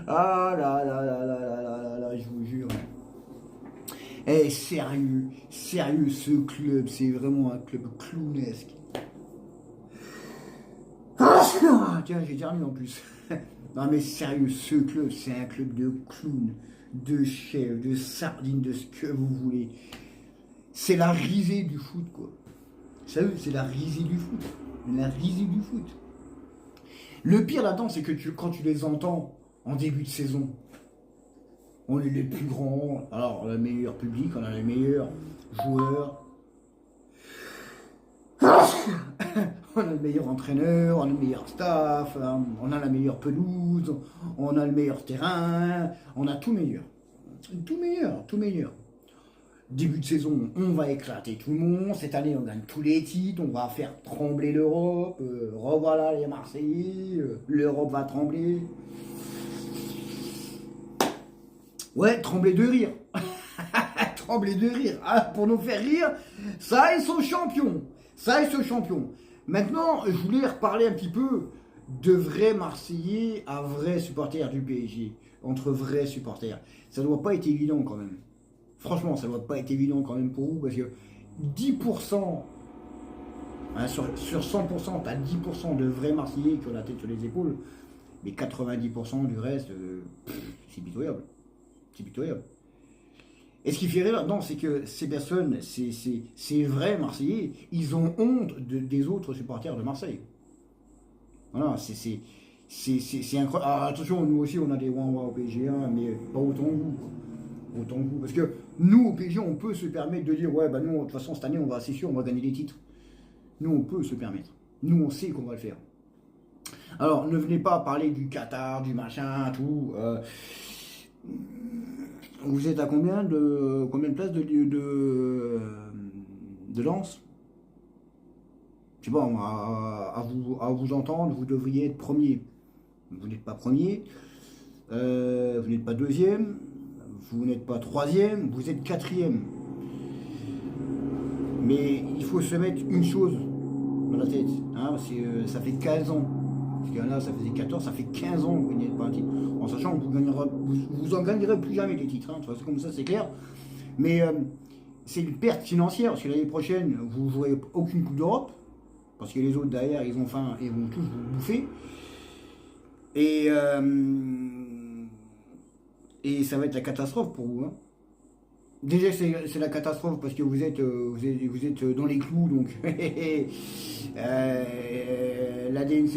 Ah là là là là là là là là, je vous jure. Eh, sérieux, sérieux, ce club, c'est vraiment un club clownesque. Ah, tiens, j'ai éternué en plus. Non mais sérieux, ce club, c'est un club de clowns, de chefs, de sardines, de ce que vous voulez. C'est la risée du foot, quoi. Sérieux, c'est la risée du foot. La risée du foot. Le pire là-dedans, c'est que quand tu les entends en début de saison, on est les plus grands, alors on a le meilleur public, on a les meilleurs joueurs, on a le meilleur entraîneur, on a le meilleur staff, on a la meilleure pelouse, on a le meilleur terrain, on a tout meilleur. Tout meilleur, tout meilleur. Début de saison, on va éclater tout le monde. Cette année, on gagne tous les titres, on va faire trembler l'Europe. Revoilà les Marseillais, l'Europe va trembler. Ouais, trembler de rire. Trembler de rire. Ah, pour nous faire rire, ça ils sont champions. Ça ils sont champions. Maintenant, je voulais reparler un petit peu de vrais Marseillais à vrais supporters du PSG. Entre vrais supporters. Ça doit pas être évident quand même. Franchement, ça doit pas être évident quand même pour vous parce que 10%, hein, sur 100%, tu as 10% de vrais Marseillais qui ont la tête sur les épaules, mais 90% du reste, c'est pitoyable. C'est pitoyable. Et ce qui fait rire là-dedans, c'est que ces personnes, ces vrais Marseillais, ils ont honte des autres supporters de Marseille. Voilà, c'est incroyable. Ah, attention, nous aussi, on a des ouin-ouin au PSG, hein, mais pas autant que vous. Autant que vous. Parce que nous, au PSG, on peut se permettre de dire, ouais, bah nous, de toute façon, cette année, c'est sûr, on va gagner des titres. Nous, on peut se permettre. Nous, on sait qu'on va le faire. Alors, ne venez pas parler du Qatar, du machin, tout. Vous êtes à combien de places de Lens? Je sais pas, à vous entendre, vous devriez être premier. Vous n'êtes pas premier, vous n'êtes pas deuxième, vous n'êtes pas troisième, vous êtes quatrième. Mais il faut se mettre une chose dans la tête, hein, parce que ça fait 15 ans. Parce qu'il y en a, ça faisait 14, ça fait 15 ans que vous n'êtes pas un titre. En sachant que vous en gagnerez plus jamais les titres, hein, de toute façon, comme ça c'est clair. Mais c'est une perte financière, parce que l'année prochaine, vous ne jouerez aucune Coupe d'Europe, parce que les autres derrière, ils ont faim et vont tous vous bouffer. Et, et ça va être la catastrophe pour vous. Hein. Déjà, c'est la catastrophe parce que vous êtes dans les clous, donc l'ADN,